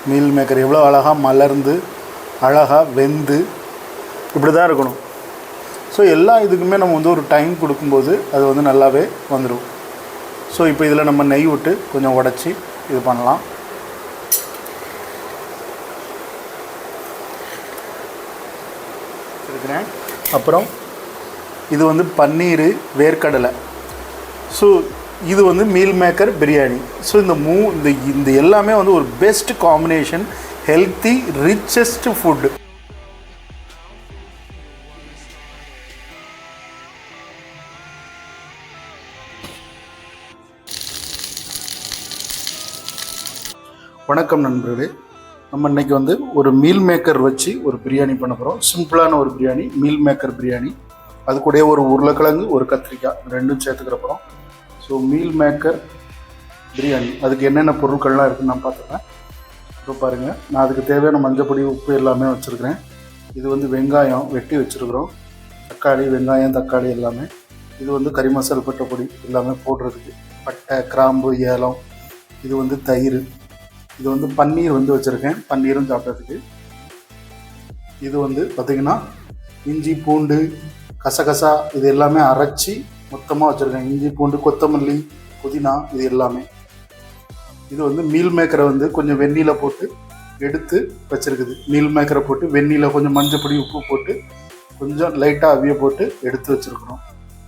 Meal maker எவ்வளோ அழகாக மலர்ந்து அழகாக வெந்து இப்படி தான் இருக்கணும். ஸோ எல்லா இதுக்குமே நம்ம வந்து ஒரு டைம் கொடுக்கும்போது அது வந்து நல்லாவே வந்துடும். ஸோ இப்போ இதில் நம்ம நெய் விட்டு கொஞ்சம் உடச்சி இது பண்ணலாம். இருக்கிறேன். அப்புறம் இது வந்து பன்னீர் வேர்க்கடலை. ஸோ இது வந்து மீல் மேக்கர் பிரியாணி. ஸோ இந்த எல்லாமே வந்து ஒரு best combination, healthy richest food. வணக்கம் நண்பர்களே, நம்ம இன்றைக்கி வந்து ஒரு மீல் மேக்கர் வச்சு ஒரு பிரியாணி பண்ண போகிறோம். சிம்பிளான ஒரு பிரியாணி, மீல் மேக்கர் பிரியாணி. அது கூட ஒரு உருளைக்கிழங்கு, ஒரு கத்திரிக்காய் ரெண்டும் சேர்த்துக்கிற போகிறோம். ஸோ மீல் மேக்கர் பிரியாணி அதுக்கு என்னென்ன பொருட்கள்லாம் இருக்குதுன்னு நான் பார்த்துக்கிறேன். இப்போ பாருங்கள், நான் அதுக்கு தேவையான மஞ்சப்பொடி, உப்பு எல்லாமே வச்சுருக்கிறேன். இது வந்து வெங்காயம் வெட்டி வச்சுருக்குறோம், தக்காளி, வெங்காயம், தக்காளி எல்லாமே. இது வந்து கறி மசால் பட்டை பொடி எல்லாமே போடுறதுக்கு, பட்டை, கிராம்பு, ஏலம். இது வந்து தயிர். இது வந்து பன்னீர் வந்து வச்சுருக்கேன், பன்னீரும் சாப்பிட்றதுக்கு. இது வந்து பார்த்திங்கன்னா இஞ்சி, பூண்டு, கசகசா இது எல்லாமே அரைச்சி மொத்தமாக வச்சுருக்கேன். இஞ்சி, பூண்டு, கொத்தமல்லி, புதினா இது எல்லாமே. இது வந்து மீல் மேக்கரை வந்து கொஞ்சம் வெந்நீரில் போட்டு எடுத்து வச்சுருக்குது. மீல் மேக்கரை போட்டு வெந்நீரில் கொஞ்சம் மஞ்சப்பொடி, உப்பு போட்டு கொஞ்சம் லைட்டாக அவிய போட்டு எடுத்து வச்சுருக்குறோம்.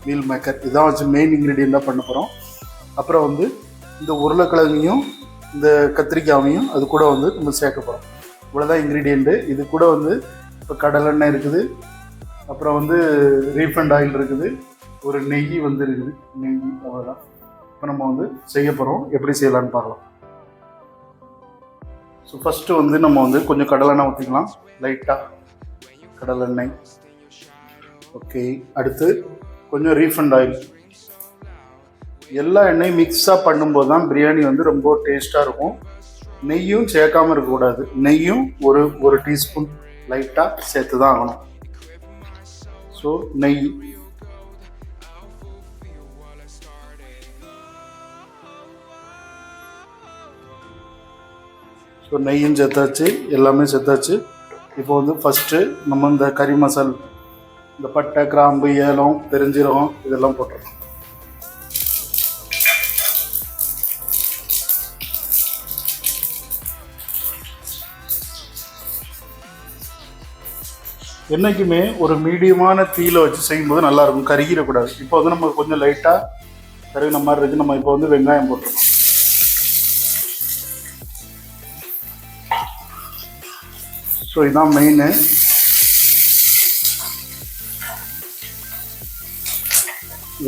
மீல் மேக்கர் இதான் வச்சு மெயின் இன்க்ரீடியண்ட்டாக பண்ண போகிறோம். அப்புறம் வந்து இந்த உருளைக்கிழங்கையும் இந்த கத்திரிக்காயையும் அது கூட வந்து நம்ம சேர்க்க போகிறோம். இவ்வளோதான் இன்க்ரீடியண்ட்டு. இது கூட வந்து இப்போ கடலெண்ணெய் இருக்குது, அப்புறம் வந்து ரீஃபண்ட் ஆயில் இருக்குது, ஒரு நெய் வந்து இருக்குது, நெய். அவ்வளோதான். இப்போ நம்ம வந்து செய்ய போகிறோம். எப்படி செய்யலான்னு பார்க்கலாம். ஸோ ஃபஸ்ட்டு வந்து நம்ம வந்து கொஞ்சம் கடலெண்ணெய் ஊற்றிக்கலாம், லைட்டாக கடலெண்ணெய். ஓகே, அடுத்து கொஞ்சம் ரீஃபண்ட் ஆயில். எல்லா எண்ணெயும் மிக்ஸாக பண்ணும்போது தான் பிரியாணி வந்து ரொம்ப டேஸ்ட்டாக இருக்கும். நெய்யும் சேர்க்காமல் இருக்கக்கூடாது. நெய்யும் ஒரு டீஸ்பூன் லைட்டாக சேர்த்து தான் ஆகணும். ஸோ நெய், ஸோ நெய்யும் சேர்த்தாச்சு, எல்லாமே சேர்த்தாச்சு. இப்போ வந்து ஃபஸ்ட்டு நம்ம இந்த கறி மசால், இந்த பட்டை, கிராம்பு, ஏலம், பெருஞ்சீரகம் இதெல்லாம் போட்டுருக்கோம். என்றைக்குமே ஒரு மீடியமான தீயில வச்சு செய்யும்போது நல்லாயிருக்கும், கருகிடக்கூடாது. இப்போ வந்து நம்ம கொஞ்சம் லைட்டாக கருகின மாதிரி இருக்குது. நம்ம இப்போ வந்து வெங்காயம் போட்டுருக்கோம். ஸோ இதுதான் மெயின்.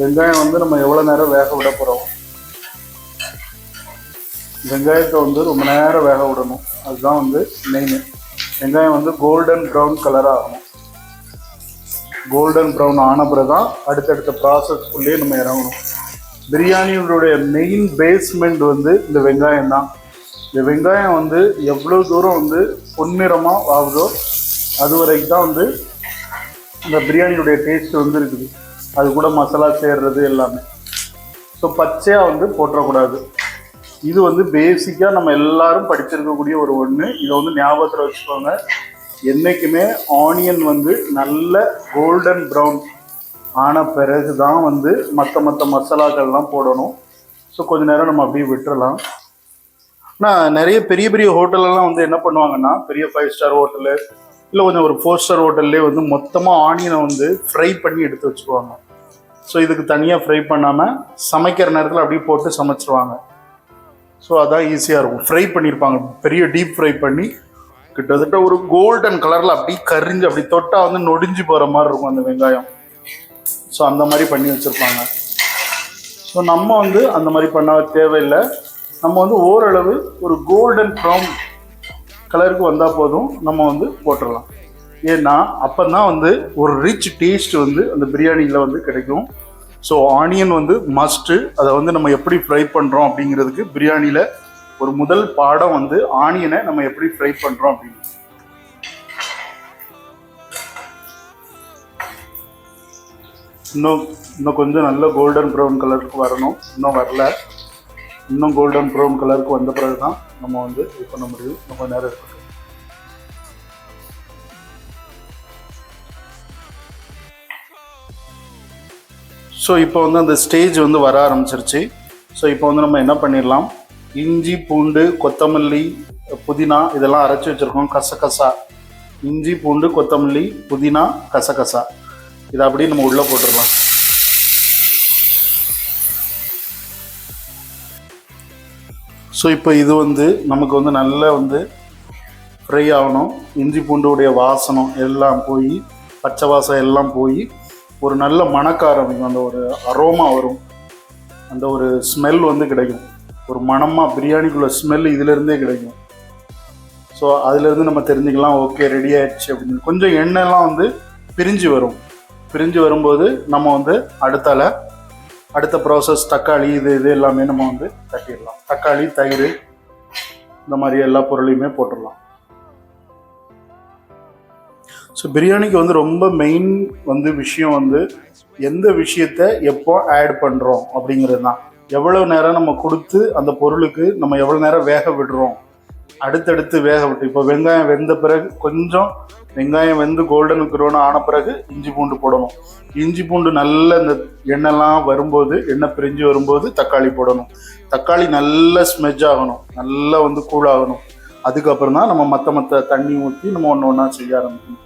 வெங்காயம் வந்து நம்ம எவ்வளோ நேரம் வேக விட போகிறோம். வெங்காயத்தை வந்து ரொம்ப நேரம் வேக விடணும், அதுதான் வந்து மெயின். வெங்காயம் வந்து கோல்டன் ப்ரௌன் கலர் ஆகணும். கோல்டன் ப்ரௌன் ஆன பிறகு தான் அடுத்தடுத்த ப்ராசஸ்க்குள்ளேயே நம்ம இறங்கணும். பிரியாணியோடைய மெயின் பேஸ்மெண்ட் வந்து இந்த வெங்காயம் தான். இந்த வெங்காயம் வந்து எவ்வளோ தூரம் வந்து பொன்னிறமாக ஆகுதோ அது வரைக்கும் தான் வந்து இந்த பிரியாணியுடைய டேஸ்ட் வந்து இருக்குது. அது கூட மசாலா சேர்றது எல்லாமே. ஸோ பச்சையாக வந்து போட்டுறக்கூடாது. இது வந்து பேசிக்காக நம்ம எல்லாரும் படிச்சிருக்கக்கூடிய ஒரு ஒன்று. இதை வந்து ஞாபகத்தில் வச்சுக்கோங்க. என்றைக்குமே ஆனியன் வந்து நல்ல கோல்டன் ப்ரௌன் ஆன பிறகு தான் வந்து மற்ற மசாலாக்கள்லாம் போடணும். ஸோ கொஞ்சம் நேரம் நம்ம அப்படியே விட்டுறலாம். ஆனால் நிறைய பெரிய பெரிய ஹோட்டலெல்லாம் வந்து என்ன பண்ணுவாங்கன்னா, பெரிய 5 ஸ்டார் ஹோட்டலு இல்லை கொஞ்சம் ஒரு 4 ஸ்டார் ஹோட்டல்லே வந்து மொத்தமாக ஆனியனை வந்து ஃப்ரை பண்ணி எடுத்து வச்சுக்குவாங்க. ஸோ இதுக்கு தனியாக ஃப்ரை பண்ணாமல் சமைக்கிற நேரத்தில் அப்படியே போட்டு சமைச்சிருவாங்க. ஸோ அதான் ஈஸியாக இருக்கும். ஃப்ரை பண்ணியிருப்பாங்க, பெரிய டீப் ஃப்ரை பண்ணி கிட்டத்தட்ட ஒரு கோல்டன் கலரில் அப்படி கரிஞ்சு அப்படி தொட்டால் வந்து நொடிஞ்சு போகிற மாதிரி இருக்கும் அந்த வெங்காயம். ஸோ அந்த மாதிரி பண்ணி வச்சுருப்பாங்க. ஸோ நம்ம வந்து அந்த மாதிரி பண்ண தேவையில்லை. நம்ம வந்து ஓரளவு ஒரு கோல்டன் ப்ரௌன் கலருக்கு வந்தால் போதும், நம்ம வந்து போட்டுடலாம். ஏன்னா அப்போ தான் வந்து ஒரு ரிச் டேஸ்ட் வந்து அந்த பிரியாணியில் வந்து கிடைக்கும். ஸோ ஆனியன் வந்து மஸ்ட்டு. அதை வந்து நம்ம எப்படி ஃப்ரை பண்ணுறோம் அப்படிங்கிறதுக்கு பிரியாணியில் ஒரு முதல் பாடம் வந்து ஆனியனை நம்ம எப்படி ஃப்ரை பண்ணுறோம் அப்படின்னு. இன்னும் கொஞ்சம் நல்ல கோல்டன் ப்ரௌன் கலருக்கு வரணும். இன்னும் வரல. இன்னும் கோல்டன் ப்ரௌன் கலருக்கு வந்த பிறகு தான் நம்ம வந்து இது பண்ண முடியும். நம்ம நேரம் இருக்கட்டும். ஸோ இப்போ வந்து அந்த ஸ்டேஜ் வந்து வர ஆரம்பிச்சிருச்சு. ஸோ இப்போ வந்து நம்ம என்ன பண்ணிடலாம், இஞ்சி பூண்டு கொத்தமல்லி புதினா இதெல்லாம் அரைச்சி வச்சுருக்கோம். கசகசா, இஞ்சி பூண்டு கொத்தமல்லி புதினா கசகசா இதை அப்படியே நம்ம உள்ளே போட்டுடலாம். ஸோ இப்போ இது வந்து நமக்கு வந்து நல்லா வந்து ஃப்ரை ஆகணும். இஞ்சி பூண்டுடைய வாசனம் எல்லாம் போய், பச்சை வாசம் எல்லாம் போய் ஒரு நல்ல மணக்க ஆரம்பிக்கும். அந்த ஒரு அரோமா வரும், அந்த ஒரு ஸ்மெல் வந்து கிடைக்கும். ஒரு மணமாக பிரியாணிக்குள்ள ஸ்மெல் இதிலேருந்தே கிடைக்கும். ஸோ அதிலேருந்து நம்ம தெரிஞ்சுக்கலாம் ஓகே ரெடி ஆயிடுச்சு அப்படின்னு. கொஞ்சம் எண்ணெய்லாம் வந்து பிரிஞ்சு வரும். பிரிஞ்சு வரும்போது நம்ம வந்து அடுத்த ப்ராசஸ் தக்காளி இது எல்லாமே நம்ம வந்து தட்டிடலாம். தக்காளி, தயிர் இந்த மாதிரி எல்லா பொருளையுமே போட்டுடலாம். ஸோ பிரியாணிக்கு வந்து ரொம்ப மெயின் வந்து விஷயம் வந்து எந்த விஷயத்தை எப்போ ஆட் பண்ணுறோம் அப்படிங்கிறது தான். எவ்வளோ நேரம் நம்ம கொடுத்து அந்த பொருளுக்கு நம்ம எவ்வளோ நேரம் வேக விடுறோம், அடுத்தடுத்து வேக விட்டு. இப்போ வெங்காயம் வெந்த பிறகு கொஞ்சம் வெங்காயம் வெந்து கோல்டன் ப்ரௌன் ஆன பிறகு இஞ்சி பூண்டு போடணும். இஞ்சி பூண்டு நல்ல இந்த எண்ணெய்லாம் வரும்போது, எண்ணெய் பிரிஞ்சு வரும்போது தக்காளி போடணும். தக்காளி நல்லா ஸ்மெஜ் ஆகணும், நல்லா வந்து கூலாகணும். அதுக்கப்புறம் தான் நம்ம மற்ற தண்ணி ஊற்றி நம்ம ஒன்று ஒன்றா செய்ய ஆரம்பிக்கணும்.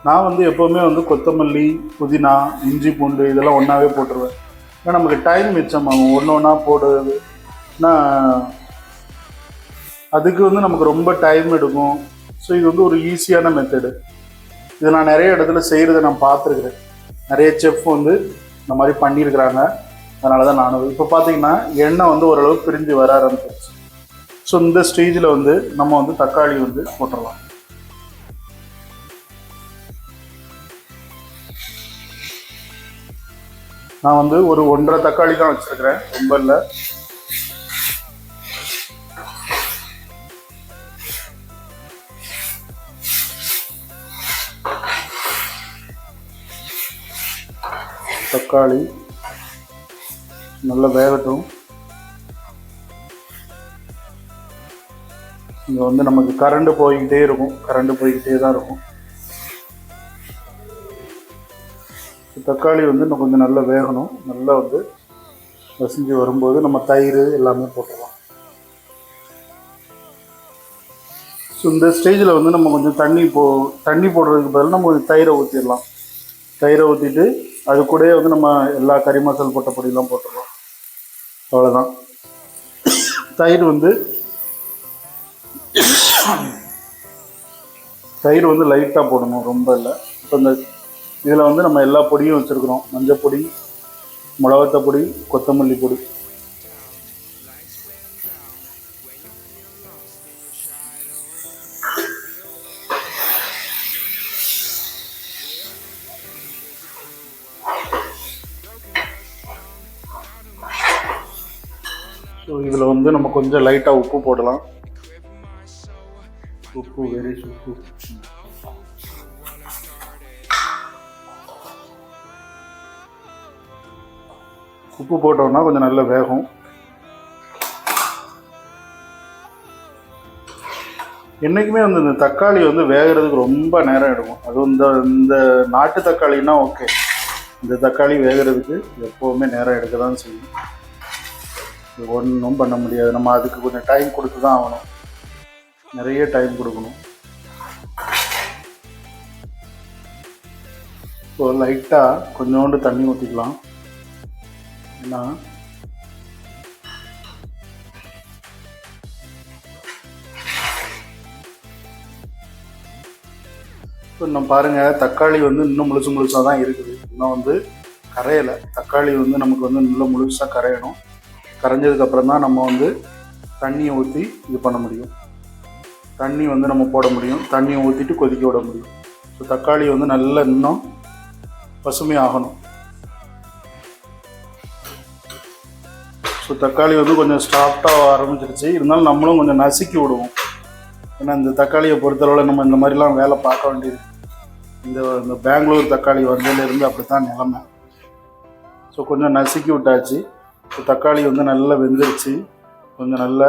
நான் வந்து எப்போவுமே வந்து கொத்தமல்லி, புதினா, இஞ்சி பூண்டு இதெல்லாம் ஒன்றாவே போட்டுருவேன். ஏன்னா நமக்கு டைம் மிச்சமாகும் ஒன்று ஒன்றா போடுறதுன்னா. அதுக்கு வந்து நமக்கு ரொம்ப டைம் எடுக்கும். ஸோ இது வந்து ஒரு ஈஸியான மெத்தடு. இதை நான் நிறைய இடத்துல செய்கிறத நான் பார்த்துருக்குறேன். நிறைய செஃப் வந்து இந்த மாதிரி பண்ணியிருக்கிறாங்க. அதனால தான் நானும் இப்போ பார்த்தீங்கன்னா எண்ணெய் வந்து ஓரளவுக்கு பிரிஞ்சு வர ஆரம்பிச்சிருச்சு. ஸோ இந்த ஸ்டேஜில் வந்து நம்ம வந்து தக்காளி வந்து போட்டுடலாம். நான் வந்து ஒரு 1.5 தக்காளி தான் வச்சுருக்கிறேன், ரொம்ப இல்லை. தக்காளி நல்லா வேகட்டும். இங்கே வந்து நமக்கு கரண்ட் போய்கிட்டே தான் இருக்கும். தக்காளி வந்து இன்னும் கொஞ்சம் நல்லா வேகணும். நல்லா வந்து வசிஞ்சு வரும்போது நம்ம தயிர் எல்லாமே போட்டுடலாம். ஸோ இந்த ஸ்டேஜில் வந்து நம்ம கொஞ்சம் தண்ணி போடுறதுக்கு பதில் நம்ம கொஞ்சம் தயிரை ஊற்றிடலாம். தயிரை ஊற்றிட்டு அது கூடயே வந்து நம்ம எல்லா கறி மசால் போட்ட பொடியெல்லாம் போட்டுடலாம். அவ்வளோதான். தயிர் வந்து லைட்டாக போடணும், ரொம்ப இல்லை. இப்போ இந்த இதில் வந்து நம்ம எல்லா பொடியும் வச்சுருக்குறோம். மஞ்சள் பொடி, மிளகாத்த பொடி, கொத்தமல்லி பொடி. ஸோ இதில் வந்து நம்ம கொஞ்சம் லைட்டாக உப்பு போடலாம். உப்பு உப்பு போட்டோம்னா கொஞ்சம் நல்ல வேகும். என்றைக்குமே வந்து இந்த தக்காளி வந்து வேகிறதுக்கு ரொம்ப நேரம் எடுக்கும். அதுவும் இந்த நாட்டு தக்காளின்னா ஓகே, இந்த தக்காளி வேகிறதுக்கு எப்போவுமே நேரம் எடுக்க தான் செய்யும். இது ஒன்றும் பண்ண முடியாது. நம்ம அதுக்கு கொஞ்சம் டைம் கொடுத்து தான் ஆகணும், நிறைய டைம் கொடுக்கணும். ஸோ லைட்டாக கொஞ்சோண்டு தண்ணி ஊற்றிக்கலாம். ஏன்னா இப்போ நம்ம பாருங்கள், தக்காளி வந்து இன்னும் முழுசாக தான் இருக்குது. இன்னும் வந்து கரையலை. தக்காளி வந்து நமக்கு வந்து நல்லா முழுசாக கரையணும். கரைஞ்சதுக்கப்புறம் தான் நம்ம வந்து தண்ணியை ஊற்றி இது பண்ண முடியும். தண்ணி வந்து நம்ம போட முடியும். தண்ணியை ஊற்றிட்டு கொதிக்க விட முடியும். ஸோ தக்காளி வந்து நல்லா இன்னும் பசுமையாகணும். ஸோ தக்காளி வந்து கொஞ்சம் சாஃப்டாக ஆரம்பிச்சிருச்சு. இருந்தாலும் நம்மளும் கொஞ்சம் நசுக்கி விடுவோம். ஏன்னா இந்த தக்காளியை பொறுத்தளவில் நம்ம இந்த மாதிரிலாம் வேலை பார்க்க வேண்டியது. இந்த பெங்களூர் தக்காளி வந்ததுலேருந்து அப்படி தான் நிலமை. ஸோ கொஞ்சம் நசுக்கி விட்டாச்சு. இப்போ தக்காளி வந்து நல்லா வெந்துருச்சு. கொஞ்சம் நல்லா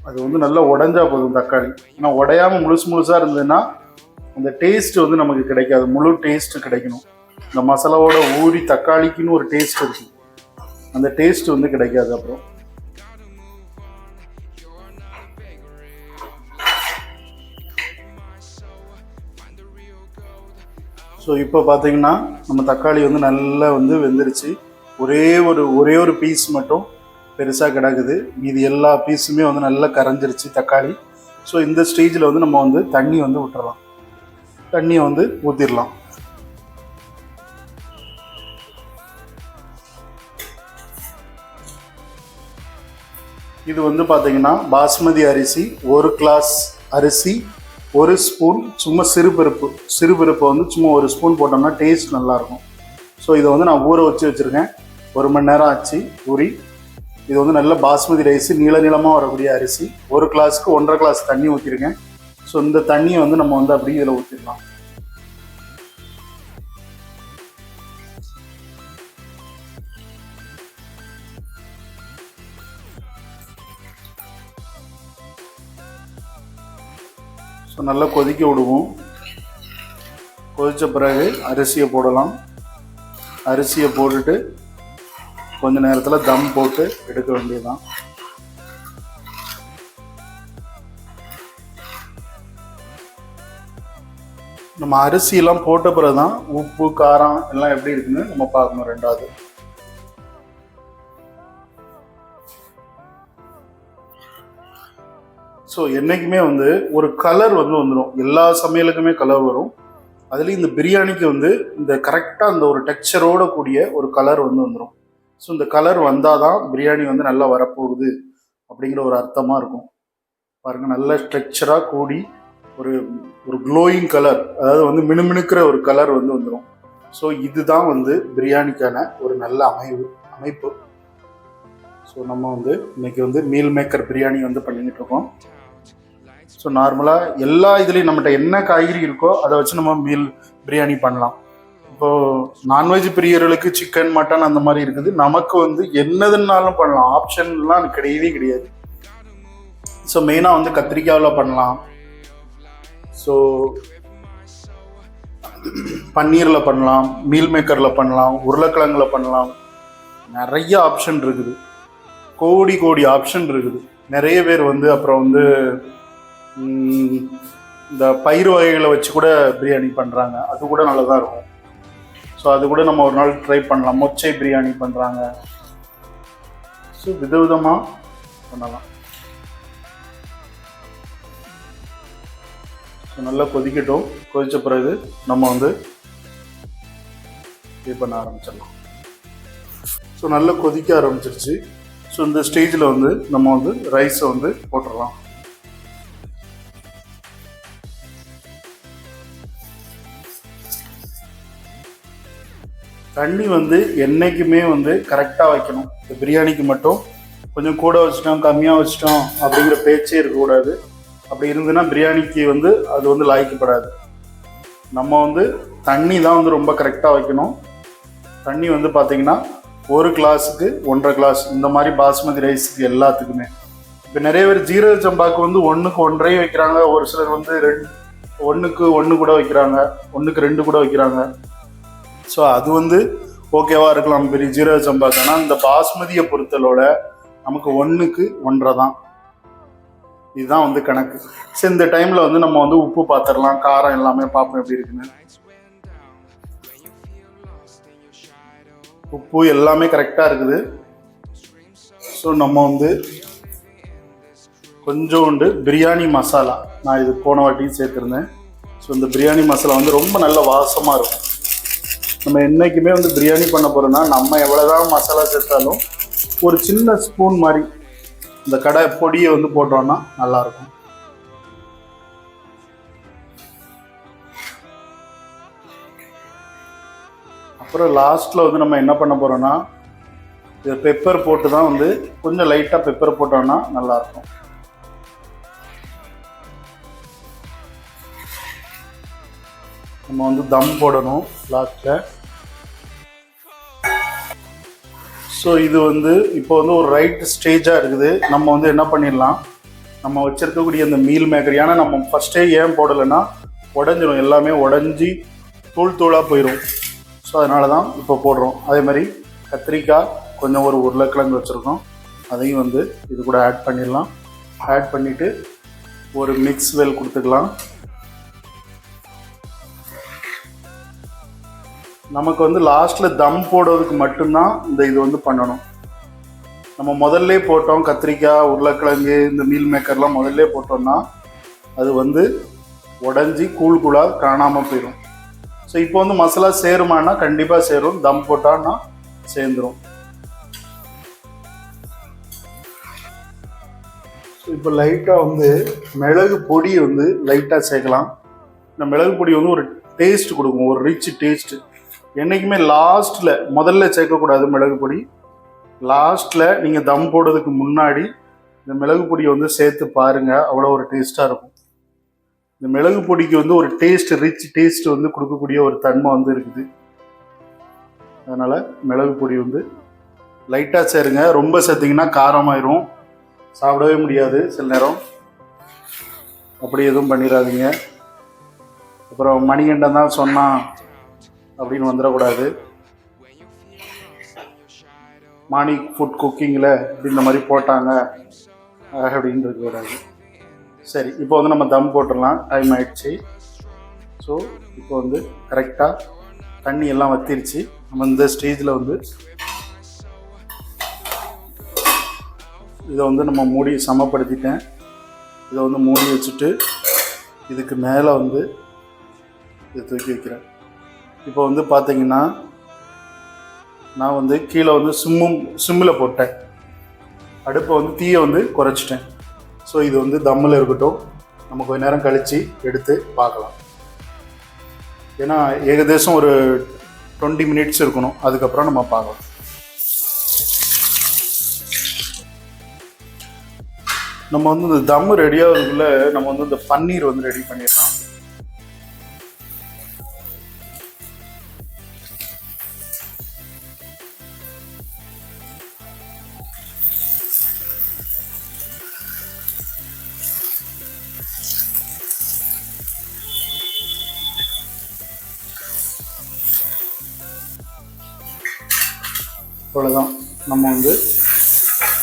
அது வந்து நல்லா உடஞ்சா போதும் தக்காளி. ஏன்னா உடையாமல் முழுசாக இருந்ததுன்னா அந்த டேஸ்ட் வந்து நமக்கு கிடைக்காது. முழு டேஸ்ட்டு கிடைக்கணும். இந்த மசாலாவோட ஊறி தக்காளிக்குன்னு ஒரு டேஸ்ட் இருக்குது. அந்த டேஸ்ட் வந்து கிடைக்காது. அப்புறம் ஸோ இப்போ பார்த்தீங்கன்னா நம்ம தக்காளி வந்து நல்லா வந்து வெந்துருச்சு. ஒரே ஒரு பீஸ் மட்டும் பெருசாக கிடக்குது. மீதி எல்லா பீஸுமே வந்து நல்லா கரைஞ்சிருச்சு தக்காளி. ஸோ இந்த ஸ்டேஜில் வந்து நம்ம வந்து தண்ணி வந்து விட்டுறலாம். தண்ணியை வந்து ஊற்றிடலாம். இது வந்து பார்த்தீங்கன்னா பாஸ்மதி அரிசி 1 கிளாஸ் அரிசி 1 ஸ்பூன் சும்மா சிறுபருப்பு வந்து சும்மா 1 ஸ்பூன் போட்டோம்னா டேஸ்ட் நல்லாயிருக்கும். ஸோ இதை வந்து நான் ஊற வச்சுருக்கேன். 1 மணி நேரம் ஆச்சு ஊறி. இது வந்து நல்ல பாஸ்மதி ரைஸ், நீளமாக வரக்கூடிய அரிசி. 1 கிளாஸுக்கு 1.5 கிளாஸ் தண்ணி ஊற்றிருக்கேன். ஸோ இந்த தண்ணியை வந்து நம்ம வந்து அப்படியே இதில் ஊற்றிடலாம். ஸோ நல்லா கொதிக்க விடுவோம். கொதித்த பிறகு அரிசியை போடலாம். அரிசியை போட்டுட்டு கொஞ்ச நேரத்தில் தம் போட்டு எடுக்க வேண்டியதுதான். நம்ம அரிசியெல்லாம் போட்ட பிறகு தான் உப்பு காரம் எல்லாம் எப்படி இருக்குன்னு நம்ம பார்க்கணும். ரெண்டாவது ஸோ என்றைக்குமே வந்து ஒரு கலர் வந்து வந்துடும். எல்லா சமையலுக்குமே கலர் வரும். அதுலேயும் இந்த பிரியாணிக்கு வந்து இந்த கரெக்டாக அந்த ஒரு டெக்ஸ்சரோட கூடிய ஒரு கலர் வந்து வந்துடும். ஸோ இந்த கலர் வந்தால் தான் பிரியாணி வந்து நல்லா வரப்போகுது அப்படிங்கிற ஒரு அர்த்தமாக இருக்கும். பாருங்கள், நல்ல ஸ்ட்ரக்சராக கூடி ஒரு ஒரு க்ளோயிங் கலர், அதாவது வந்து மினுமினுக்கிற ஒரு கலர் வந்து வந்துடும். ஸோ இதுதான் வந்து பிரியாணிக்கான ஒரு நல்ல அமைப்பு. ஸோ நம்ம வந்து இன்றைக்கி வந்து மீல் மேக்கர் பிரியாணி வந்து பண்ணிக்கிட்டு இருக்கோம். ஸோ நார்மலாக எல்லா இதுலேயும் நம்மகிட்ட என்ன காய்கறி இருக்கோ அதை வச்சு நம்ம மீல் பிரியாணி பண்ணலாம். இப்போது நான்வெஜ் பிரியர்களுக்கு சிக்கன், மட்டன் அந்த மாதிரி இருக்குது. நமக்கு வந்து என்னதுன்னாலும் பண்ணலாம். ஆப்ஷன்லாம் கிடையாது. ஸோ மெயினாக வந்து கத்திரிக்காயில் பண்ணலாம். ஸோ பன்னீரில் பண்ணலாம், மீல் மேக்கரில் பண்ணலாம், உருளைக்கிழங்குல பண்ணலாம். நிறைய ஆப்ஷன் இருக்குது. கோடி ஆப்ஷன் இருக்குது. நிறைய பேர் வந்து அப்புறம் வந்து இந்த பயிர் வகைகளை வச்சு கூட பிரியாணி பண்ணுறாங்க. அது கூட நல்லதாக இருக்கும். ஸோ அது கூட நம்ம ஒரு நாள் ட்ரை பண்ணலாம். மொச்சை பிரியாணி பண்ணுறாங்க. ஸோ விதவிதமாக பண்ணலாம். ஸோ நல்லா கொதிக்கட்டும். கொதித்த பிறகு நம்ம வந்து இது பண்ண ஆரம்பிச்சிடலாம். ஸோ நல்லா கொதிக்க ஆரம்பிச்சிருச்சு. ஸோ இந்த ஸ்டேஜில் வந்து நம்ம வந்து ரைஸை வந்து போட்டுடலாம். தண்ணி வந்து என்றைக்குமே வந்து கரெக்டாக வைக்கணும். இந்த பிரியாணிக்கு மட்டும் கொஞ்சம் கூட வச்சிட்டோம், கம்மியாக வச்சிட்டோம் அப்படிங்கிற பேச்சே இருக்கக்கூடாது. அப்படி இருந்துன்னா பிரியாணிக்கு வந்து அது வந்து லாய்க்கப்படாது. நம்ம வந்து தண்ணி தான் வந்து ரொம்ப கரெக்டாக வைக்கணும். தண்ணி வந்து பார்த்திங்கன்னா 1 கிளாஸுக்கு 1.5 கிளாஸ், இந்த மாதிரி பாஸ்மதி ரைஸுக்கு எல்லாத்துக்குமே. இப்போ நிறைய பேர் ஜீரக சம்பாவுக்கு வந்து 1க்கு 1.5 வைக்கிறாங்க. ஒரு சிலர் வந்து 1க்கு 1 கூட வைக்கிறாங்க, 1க்கு 2 கூட வைக்கிறாங்க. ஸோ அது வந்து ஓகேவாக இருக்கலாம் பெரிய ஜீரக சம்பாக்கு. ஆனால் இந்த பாஸ்மதியை பொறுத்தளோட நமக்கு 1க்கு 1.5 தான். இதுதான் வந்து கணக்கு. சரி, இந்த டைமில் வந்து நம்ம வந்து உப்பு பார்த்துடலாம், காரம் எல்லாமே பார்ப்போம் எப்படி இருக்குன்னு. உப்பு எல்லாமே கரெக்டாக இருக்குது. ஸோ நம்ம வந்து கொஞ்சோண்டு பிரியாணி மசாலா, நான் இது போன வாட்டியும் சேர்த்துருந்தேன். ஸோ இந்த பிரியாணி மசாலா வந்து ரொம்ப நல்ல வாசமாக இருக்கும். நம்ம என்றைக்குமே வந்து பிரியாணி பண்ண போகிறோன்னா நம்ம எவ்வளோதான் மசாலா சேர்த்தாலும் ஒரு சின்ன ஸ்பூன் மாதிரி இந்த கடை பொடியை வந்து போட்டோம்னா நல்லாயிருக்கும். அப்புறம் லாஸ்ட்டில் வந்து நம்ம என்ன பண்ண போகிறோன்னா இது பெப்பர் போட்டு தான் வந்து கொஞ்சம் லைட்டாக பெப்பர் போட்டோம்னா நல்லாயிருக்கும். நம்ம வந்து தம் போடணும் லாஸ்ட்டில். ஸோ இது வந்து இப்போ வந்து ஒரு ரைட் ஸ்டேஜாக இருக்குது. நம்ம வந்து என்ன பண்ணிடலாம், நம்ம வச்சுருக்கக்கூடிய அந்த மீல் மேக்கர், ஏன்னா நம்ம ஃபஸ்ட்டே ஏன் போடலைன்னா உடஞ்சிரும், எல்லாமே உடஞ்சி தூள் தூளாக போயிடும். ஸோ அதனால தான் இப்போ போடுறோம். அதே மாதிரி கத்திரிக்காய், கொஞ்சம் ஒரு உருளைக்கிழங்கு வச்சுருக்கோம், அதையும் வந்து இது கூட ஆட் பண்ணிடலாம். ஆட் பண்ணிவிட்டு ஒரு மிக்ஸ் வெல் கொடுத்துக்கலாம். நமக்கு வந்து லாஸ்ட்டில் தம் போடுறதுக்கு மட்டும்தான் இந்த இது வந்து பண்ணணும். நம்ம முதல்ல போட்டோம் கத்திரிக்காய், உருளைக்கிழங்கு, இந்த மீல் மேக்கர்லாம் முதல்ல போட்டோம்னா அது வந்து உடஞ்சி கூழ் கூழாக காணாமல் போயிடும். ஸோ இப்போ வந்து மசாலா சேருமானா கண்டிப்பாக சேரும், தம் போட்டான்னா சேர்ந்துடும். ஸோ இப்போ லைட்டாக வந்து மிளகு பொடி வந்து லைட்டாக சேர்க்கலாம். இந்த மிளகு பொடி வந்து ஒரு டேஸ்ட் கொடுக்கும், ஒரு ரிச் டேஸ்ட்டு. என்றைக்குமே லாஸ்ட்டில், முதல்ல சேர்க்கக்கூடாது மிளகு பொடி. லாஸ்ட்டில் நீங்கள் தம் போடுறதுக்கு முன்னாடி இந்த மிளகு பொடியை வந்து சேர்த்து பாருங்கள், அவ்வளோ ஒரு டேஸ்ட்டாக இருக்கும். இந்த மிளகு பொடிக்கு வந்து ஒரு டேஸ்ட், ரிச் டேஸ்ட் வந்து கொடுக்கக்கூடிய ஒரு தன்மை வந்து இருக்குது. அதனால் மிளகு பொடி வந்து லைட்டாக சேருங்க. ரொம்ப சேர்த்திங்கன்னா காரமாயிரும், சாப்பிடவே முடியாது சில நேரம். அப்படி எதுவும் பண்ணிடாதீங்க. அப்புறம் மணிகண்டன் தான் சொன்னான் அப்படின்னு வந்துடக்கூடாது. மார்னிங் ஃபுட் குக்கிங்கில் இப்படி இந்த மாதிரி போட்டாங்க அப்படின்னு இருக்கக்கூடாது. சரி, இப்போ வந்து நம்ம தம் போட்டுடலாம், டைம் ஆகிடுச்சு. ஸோ இப்போ வந்து கரெக்டாக தண்ணி எல்லாம் வற்றிருச்சு. நம்ம இந்த ஸ்டேஜில் வந்து இதை வந்து நம்ம மூடி சமப்படுத்திட்டேன். இதை வந்து மூடி வச்சுட்டு இதுக்கு மேலே வந்து இதை தூக்கி வைக்கிறேன். இப்போ வந்து பார்த்தீங்கன்னா நான் வந்து கீழே வந்து சிம்மில் போட்டேன், அடுப்பை வந்து தீயை வந்து குறைச்சிட்டேன். ஸோ இது வந்து தம்மில் இருக்கட்டும், நம்ம கொஞ்ச நேரம் கழித்து எடுத்து பார்க்கலாம். ஏன்னா ஏகദേശம் ஒரு 20 மினிட்ஸ் இருக்கணும், அதுக்கப்புறம் நம்ம பார்க்கலாம். நம்ம வந்து இந்த தம் ரெடி ஆகிறதுக்குள்ளே நம்ம வந்து இந்த பன்னீர் வந்து ரெடி பண்ணிடலாம். அவ்வளோதான், நம்ம வந்து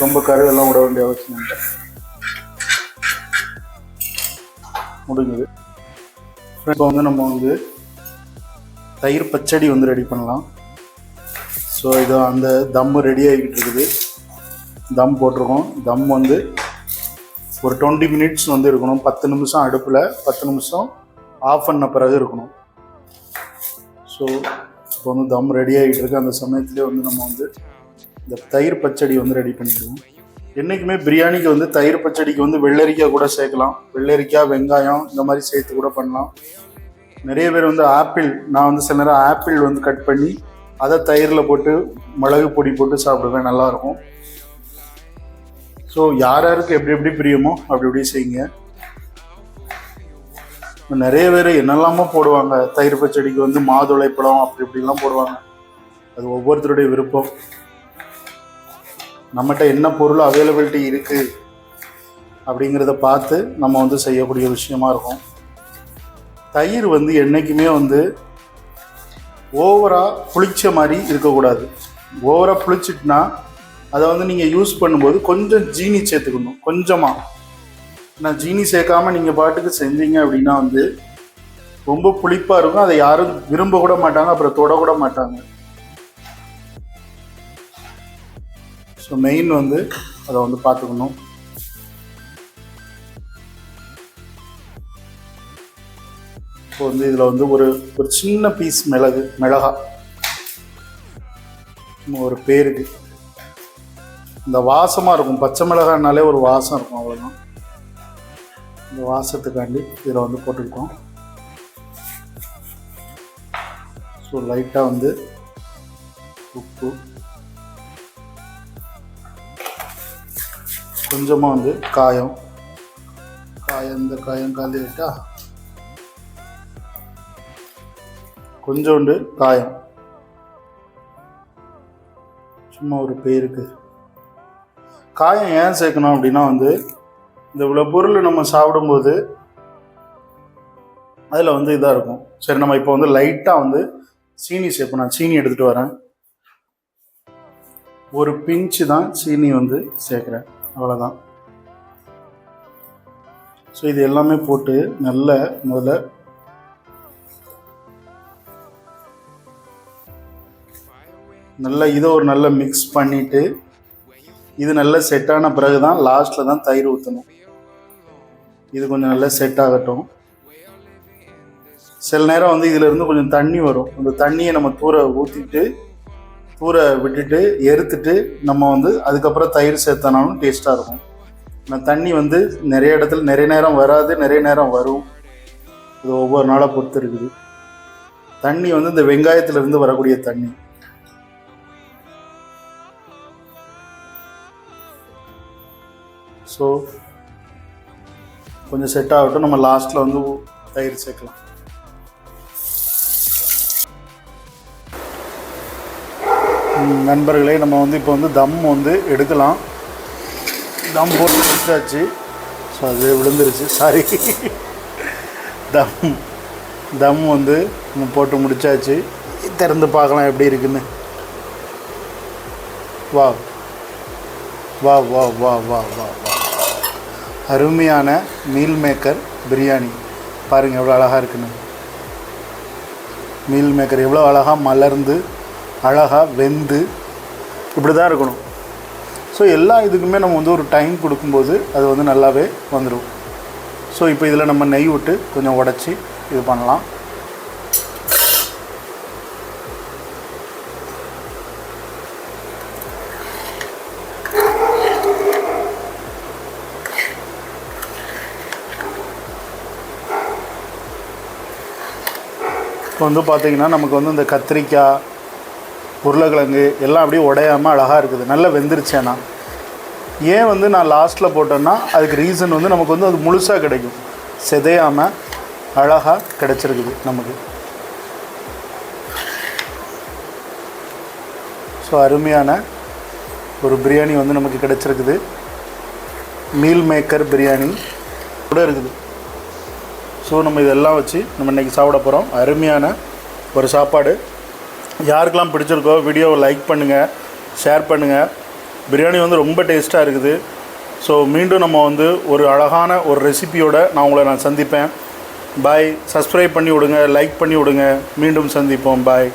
ரொம்ப கருவெல்லாம் விட வேண்டிய அவசியம் இல்லை, முடிஞ்சது. இப்போ வந்து நம்ம வந்து தயிர் பச்சடி வந்து ரெடி பண்ணலாம். ஸோ இது அந்த தம்மு ரெடி ஆகிக்கிட்டு இருக்குது. தம் போட்டிருக்கோம். தம் வந்து ஒரு 20 மினிட்ஸ் வந்து இருக்கணும். 10 நிமிஷம் அடுப்பில், 10 நிமிஷம் ஆஃப் பண்ண பிறகு இருக்கணும். ஸோ இப்போ வந்து தம் ரெடி ஆகிட்டு இருக்கு. அந்த சமயத்துலேயே வந்து நம்ம வந்து இந்த தயிர் பச்சடி வந்து ரெடி பண்ணிடுவோம். என்றைக்குமே பிரியாணிக்கு வந்து தயிர் பச்சடிக்கு வந்து வெள்ளரிக்காய் கூட சேர்க்கலாம். வெள்ளரிக்காய், வெங்காயம் இந்த மாதிரி சேர்த்து கூட பண்ணலாம். நிறைய பேர் வந்து ஆப்பிள், நான் வந்து சில நேரம் ஆப்பிள் வந்து கட் பண்ணி அதை தயிரில் போட்டு மிளகு பொடி போட்டு சாப்பிடுவேன், நல்லாயிருக்கும். ஸோ யார் யாருக்கு எப்படி எப்படி பிரியமோ அப்படி இப்படி செய்யுங்க. நிறைய பேர் என்னெல்லாமோ போடுவாங்க தயிர் பச்சடிக்கு, வந்து மாதுளை பழம் அப்படி இப்படிலாம் போடுவாங்க. அது ஒவ்வொருத்தருடைய விருப்பம். நம்மகிட்ட என்ன பொருள் அவைலபிலிட்டி இருக்குது அப்படிங்கிறத பார்த்து நம்ம வந்து செய்யக்கூடிய விஷயமா இருக்கும். தயிர் வந்து என்றைக்குமே வந்து ஓவராக புளிச்ச மாதிரி இருக்கக்கூடாது. ஓவராக புளிச்சிட்டுனா அதை வந்து நீங்கள் யூஸ் பண்ணும்போது கொஞ்சம் ஜீனி சேர்த்துக்கணும், கொஞ்சமாக. நான் ஜீனி சேர்க்காமல் நீங்கள் பாட்டுக்கு செஞ்சீங்க அப்படின்னா வந்து ரொம்ப புளிப்பாக இருக்கும். அதை யாரும் விரும்ப கூட மாட்டாங்க, அப்புறம் தொட கூட மாட்டாங்க. ஸோ மெயின் வந்து அதை வந்து பார்த்துக்கணும். இப்போ வந்து இதில் வந்து ஒரு சின்ன பீஸ் மிளகா ஒரு பேருக்கு, இந்த வாசமாக இருக்கும். பச்சை மிளகானாலே ஒரு வாசம் இருக்கும், அவ்வளோதான். இந்த வாசத்துக்காண்டி இதில் வந்து போட்டுக்கிட்டோம். ஸோ லைட்டாக வந்து உப்பு, கொஞ்சமாக வந்து காயம் இந்த காயம் காலிட்டா கொஞ்சோண்டு காயம், சும்மா ஒரு பேருக்கு. காயம் ஏன் சேர்க்கணும் அப்படின்னா வந்து இந்த இவ்வளோ பொருள் நம்ம சாப்பிடும்போது அதில் வந்து இதாக இருக்கும். சரி, நம்ம இப்போ வந்து லைட்டாக வந்து சீனி சேர்ப்போம். நான் சீனி எடுத்துகிட்டு வரேன். ஒரு பிஞ்சு தான் சீனி வந்து சேர்க்குறேன், அவ்வளோதான். ஸோ இது எல்லாமே போட்டு முதல்ல இதை ஒரு நல்ல மிக்ஸ் பண்ணிவிட்டு இது நல்லா செட் ஆன பிறகு தான் லாஸ்ட்டில் தான் தயிர் ஊற்றணும். இது கொஞ்சம் நல்லா செட் ஆகட்டும். சில நேரம் வந்து இதிலேருந்து கொஞ்சம் தண்ணி வரும். அந்த தண்ணியை நம்ம தூர விட்டுட்டு எறுத்துட்டு நம்ம வந்து அதுக்கப்புறம் தயிர் சேர்த்தனாலும் டேஸ்ட்டாக இருக்கும். ஆனால் தண்ணி வந்து நிறைய இடத்துல நிறைய நேரம் வராது, நிறைய நேரம் வரும். இது ஒவ்வொரு நாளாக பொறுத்து இருக்குது. தண்ணி வந்து இந்த வெங்காயத்திலேருந்து வரக்கூடிய தண்ணி. ஸோ கொஞ்சம் செட் ஆகட்டும். நம்ம லாஸ்ட்டில் வந்து தயிர் சேர்க்கலாம். நண்பர்களே, நம்ம வந்து இப்போ வந்து தம் வந்து எடுக்கலாம். தம் போட்டு முடிச்சாச்சு. ஸோ அது விழுந்துருச்சு, சாரி. தம் வந்து நம்ம போட்டு முடிச்சாச்சு. திறந்து பார்க்கலாம் எப்படி இருக்குன்னு. வா வா வா வா வா வா வா அருமையான மீல் மேக்கர் பிரியாணி பாருங்கள் எவ்வளோ அழகாக இருக்குன்னு. மீல் மேக்கர் எவ்வளோ அழகாக மலர்ந்து அழகாக வெந்து இப்படி தான் இருக்கணும். ஸோ எல்லா இதுக்குமே நம்ம வந்து ஒரு டைம் கொடுக்கும்போது அது வந்து நல்லாவே வந்துடும். ஸோ இப்போ இதில் நம்ம நெய் விட்டு கொஞ்சம் உடச்சி இது பண்ணலாம். இப்போ வந்து பார்த்திங்கன்னா நமக்கு வந்து இந்த கத்திரிக்காய், உருளைக்கிழங்கு எல்லாம் அப்படியே உடையாமல் அழகாக இருக்குது, நல்லா வெந்துருச்சேன்னா. ஏன் வந்து நான் லாஸ்ட்டில் போட்டேன்னா அதுக்கு ரீசன் வந்து நமக்கு வந்து அது முழுசாக கிடைக்கும், சிதையாமல் அழகாக கிடச்சிருக்குது நமக்கு. ஸோ அருமையான ஒரு பிரியாணி வந்து நமக்கு கிடச்சிருக்குது. மீல் மேக்கர் பிரியாணி கூட இருக்குது. ஸோ நம்ம இதெல்லாம் வச்சு நம்ம இன்றைக்கி சாப்பிட போகிறோம். அருமையான ஒரு சாப்பாடு. யாருக்கெல்லாம் பிடிச்சிருக்கோ வீடியோவை லைக் பண்ணுங்கள், ஷேர் பண்ணுங்கள். பிரியாணி வந்து ரொம்ப டேஸ்ட்டாக இருக்குது. ஸோ மீண்டும் நம்ம வந்து ஒரு அழகான ஒரு ரெசிபியோடு நான் சந்திப்பேன். பாய். சப்ஸ்கிரைப் பண்ணி விடுங்க, லைக் பண்ணி விடுங்க. மீண்டும் சந்திப்போம். பாய்.